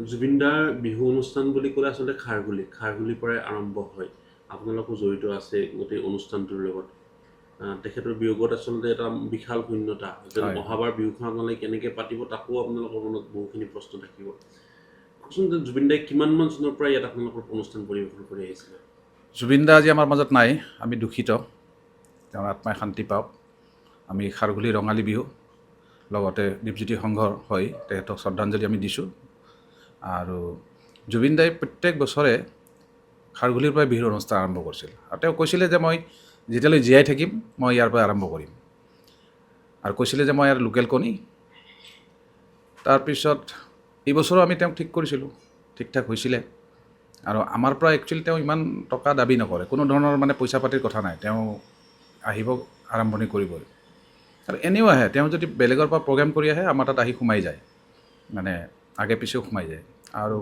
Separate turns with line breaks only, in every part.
জুবিনদাৰ বিহু অনুষ্ঠান বুলি ক'লে আচলতে খাৰগুলিৰ পৰাই আৰম্ভ হয় আপোনালোকো জড়িত আছে গোটেই অনুষ্ঠানটোৰ লগত তেখেতৰ বিয়োগত আচলতে এটা বিশাল শূন্যতা যেন অহাবাৰ বিহুখন আপোনালোকে কেনেকৈ পাতিব তাকো আপোনালোকৰ মনত বহুখিনি প্ৰশ্ন থাকিব কওকচোন যে জুবিনদাই কিমানমান চনৰ পৰা ইয়াত আপোনালোকৰ অনুষ্ঠান পৰিৱেশন কৰি আহিছিলে
জুবিনদা আজি আমাৰ মাজত নাই আমি দুখিত তেওঁৰ আত্মাই শান্তি পাওক আমি খাৰগুলি ৰঙালী বিহু লগতে দীপজ্যোতি সংঘৰ হৈ তেখেতক শ্ৰদ্ধাঞ্জলি আমি দিছোঁ আৰু জুবিনদাই প্ৰত্যেক বছৰে খাৰগুলিৰ পৰাই বিহুৰ অনুষ্ঠান আৰম্ভ কৰিছিল আৰু তেওঁ কৈছিলে যে মই যেতিয়ালৈ জীয়াই থাকিম মই ইয়াৰ পৰাই আৰম্ভ কৰিম আৰু কৈছিলে যে মই ইয়াৰ লোকেল কণী তাৰপিছত এই বছৰো আমি তেওঁক ঠিক কৰিছিলোঁ ঠিক ঠাক হৈছিলে আৰু আমাৰ পৰা একচুৱেলি তেওঁ ইমান টকা দাবী নকৰে কোনো ধৰণৰ মানে পইচা পাতিৰ কথা নাই তেওঁ আহিব আৰম্ভণি কৰিবই আৰু এনেও আহে তেওঁ যদি বেলেগৰ পৰা প্ৰগ্ৰেম কৰি আহে আমাৰ তাত আহি সোমাই যায় মানে আগে পিছেও সোমাই যায় আৰু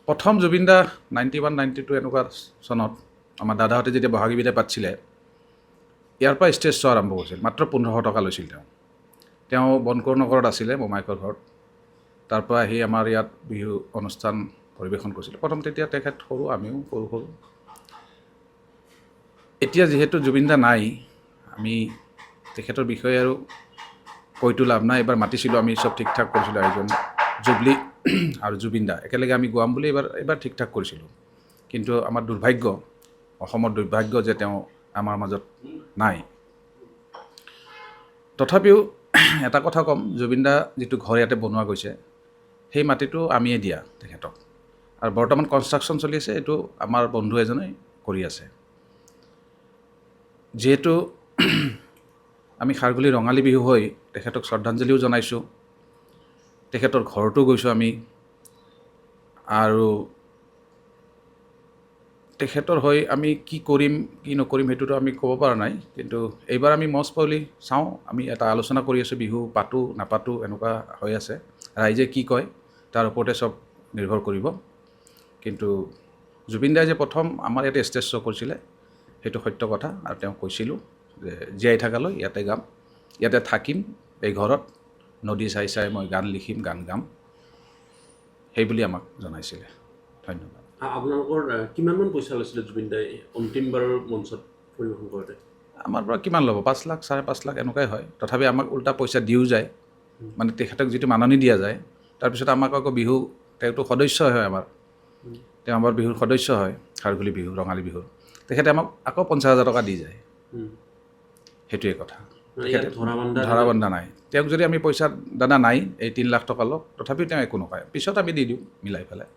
প্ৰথম জুবিনদা 91, 92 এনেকুৱা চনত আমাৰ দাদাহঁতে যেতিয়া বহাগী বিদায় পাতিছিলে ইয়াৰ পৰা ষ্টেজ শ্ব' আৰম্ভ কৰিছিল মাত্ৰ 1500 টকা লৈছিল তেওঁ বনকৰ নগৰত আছিলে মোমাইকৰ ঘৰত তাৰ পৰা আহি আমাৰ ইয়াত বিহু অনুষ্ঠান পৰিৱেশন কৰিছিল প্ৰথম তেতিয়া তেখেত সৰু আমিও সৰু এতিয়া যিহেতু জুবিনদা নাই আমি তেখেতৰ বিষয়ে আৰু কৈতো লাভ নাই এবাৰ মাতিছিলোঁ আমি চব ঠিক ঠাক কৰিছিলোঁ আয়োজন জুবলি আৰু জুবিনদা একেলগে আমি গোৱাম বুলি এবাৰ ঠিক ঠাক কৰিছিলোঁ কিন্তু আমাৰ দুৰ্ভাগ্য অসমৰ দুৰ্ভাগ্য যে তেওঁ আমাৰ মাজত নাই তথাপিও এটা কথা ক'ম জুবিনদা যিটো ঘৰ ইয়াতে বনোৱা গৈছে সেই মাটিটো আমিয়ে দিয়া তেখেতক আৰু বৰ্তমান কনষ্ট্ৰাকশ্যন চলি আছে এইটো আমাৰ বন্ধু এজনে কৰি আছে যিহেতু আমি খাৰগুলি ৰঙালী বিহু হৈ তেখেতক শ্ৰদ্ধাঞ্জলিও জনাইছোঁ তেখেতৰ ঘৰতো গৈছোঁ আমি আৰু তেখেতৰ হৈ আমি কি কৰিম কি নকৰিম সেইটোতো আমি ক'ব পৰা নাই কিন্তু এইবাৰ আমি মজ পাউলি চাওঁ আমি এটা আলোচনা কৰি আছোঁ বিহু পাতোঁ নাপাতোঁ এনেকুৱা হৈ আছে ৰাইজে কি কয় তাৰ ওপৰতে চব নিৰ্ভৰ কৰিব কিন্তু জুবিনদাই যে প্ৰথম আমাৰ ইয়াতে ষ্টেজ শ্ব' কৰিছিলে সেইটো সত্য কথা আৰু তেওঁ কৈছিলোঁ যে জীয়াই থকালৈ ইয়াতে গাম ইয়াতে থাকিম এই ঘৰত নদী চাই চাই মই গান লিখিম গান গাম সেইবুলি আমাক জনাইছিলে ধন্যবাদ
আপোনালোকৰ কিমানমান পইচা লৈছিলে জুবিনদাই অন্তিমবাৰৰ মঞ্চত পৰিৱেশন কৰোঁতে
আমাৰ পৰা কিমান ল'ব 5 লাখ 5.5 লাখ এনেকুৱাই হয় তথাপি আমাক উল্টা পইচা দিও যায় মানে তেখেতক যিটো মাননি দিয়া যায় তাৰপিছত আমাক আকৌ বিহু তেওঁতো সদস্য হয় তেওঁ আমাৰ বিহুৰ সদস্য হয় খাৰগুলি বিহু ৰঙালী বিহুৰ তেখেতে আমাক আকৌ 50,000 টকা দি যায় সেইটোৱে কথা ধৰাবন্ধা নাই তেওঁক যদি আমি পইচা দাদা নাই এই 3 লাখ টকা লওক তথাপিও তেওঁ একো নকয় পিছত আমি দি দিওঁ মিলাই পেলাই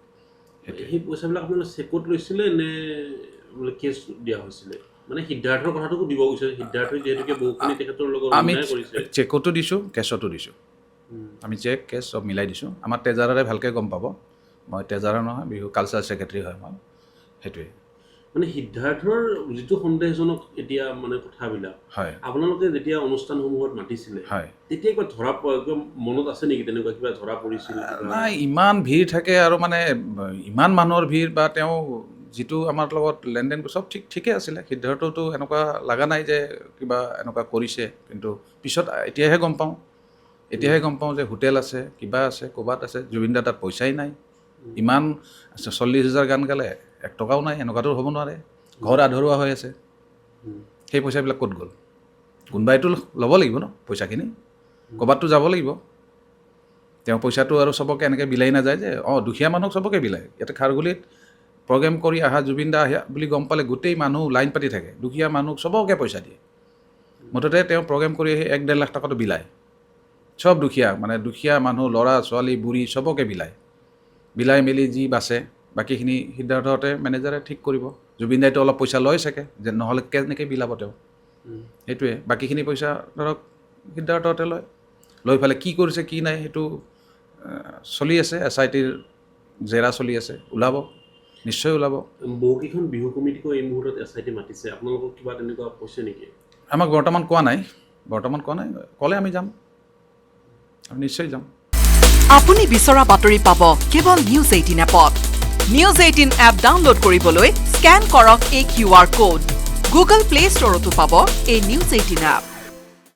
সেই পইচাবিলাক আপোনালোকে চেকত লৈছিলে নে বোলে কেছ দিয়া হৈছিলে মানে সিদ্ধাৰ্থৰ কথাটো দিব গৈছে সিদ্ধাৰ্থই যিহেতুকে বহুখিনি তেখেতৰ লগত
আমি চেকতো দিছোঁ কেছতো দিছোঁ আমি চেক কেছ চব মিলাই দিছোঁ আমাৰ তেজাৰাৰে ভালকৈ গম পাব মই তেজাৰা নহয় বিহু কালচাৰ ছেক্ৰেটাৰী হয় মই সেইটোৱে
মানে সিদ্ধাৰ্থৰ যিটো সন্দেহজনক এতিয়া মানে কথাবিলাক
হয়
আপোনালোকে যেতিয়া অনুষ্ঠানসমূহত মাতিছিলে
হয়
তেতিয়া কিবা ধৰা মনত আছে নেকি তেনেকুৱা কিবা ধৰা পৰিছিল
নাই ইমান ভিৰ থাকে আৰু মানে ইমান মানুহৰ ভিৰ বা তেওঁ যিটো আমাৰ লগত লেনদেন চব ঠিকে আছিলে সিদ্ধাৰ্থতো এনেকুৱা লগা নাই যে কিবা এনেকুৱা কৰিছে কিন্তু পিছত এতিয়াহে গম পাওঁ যে হোটেল আছে কিবা আছে ক'ৰবাত আছে জুবিনদা তাত পইচাই নাই ইমান 40,000 গান গালে 1 টকাও নাই এনেকুৱাতো হ'ব নোৱাৰে ঘৰ আধৰুৱা হৈ আছে সেই পইচাবিলাক ক'ত গ'ল কোনোবাইতো ল'ব লাগিব ন পইচাখিনি ক'ৰবাততো যাব লাগিব তেওঁ পইচাটো আৰু চবকে এনেকৈ বিলাই নাযায় যে দুখীয়া মানুহক চবকে বিলায় ইয়াতে খাৰগুলিত প্ৰগ্ৰেম কৰি অহা জুবিনদা আহে বুলি গম পালে গোটেই মানুহ লাইন পাতি থাকে দুখীয়া মানুহক চবকে পইচা দিয়ে মুঠতে তেওঁ প্ৰগ্ৰেম কৰি আহি 1-1.5 লাখ টকাটো বিলায় চব দুখীয়া মানুহ ল'ৰা ছোৱালী বুঢ়ী চবকে বিলাই মেলি যি বাচে বাকীখিনি সিদ্ধাৰ্থহঁতে মেনেজাৰে ঠিক কৰিব জুবিনদাইতো অলপ পইচা লয় চাগে যে নহ'লে কেনেকৈ বিলাব তেওঁ সেইটোৱে বাকীখিনি পইচা ধৰক সিদ্ধাৰ্থহঁতে লৈ পেলাই কি কৰিছে কি নাই সেইটো চলি আছে SITৰ জেৰা চলি আছে ওলাব নিশ্চয় ওলাব
বহুকেইখন বিহু কমিটিকো এই মুহূৰ্তত SIT মাতিছে আপোনালোকক কিবা তেনেকুৱা কৈছে নেকি
আমাক বৰ্তমান কোৱা নাই ক'লে আমি যাম আমি নিশ্চয় যাম
আপুনি বিচৰা বাতৰি পাব কেৱল নিউজ 18 এপত নিউজ 18 এপ ডাউনলোড কৰিবলৈ স্ক্যান কৰক এই QR কোড গুগল প্লে ষ্টৰতো পাব এই নিউজ 18 এপ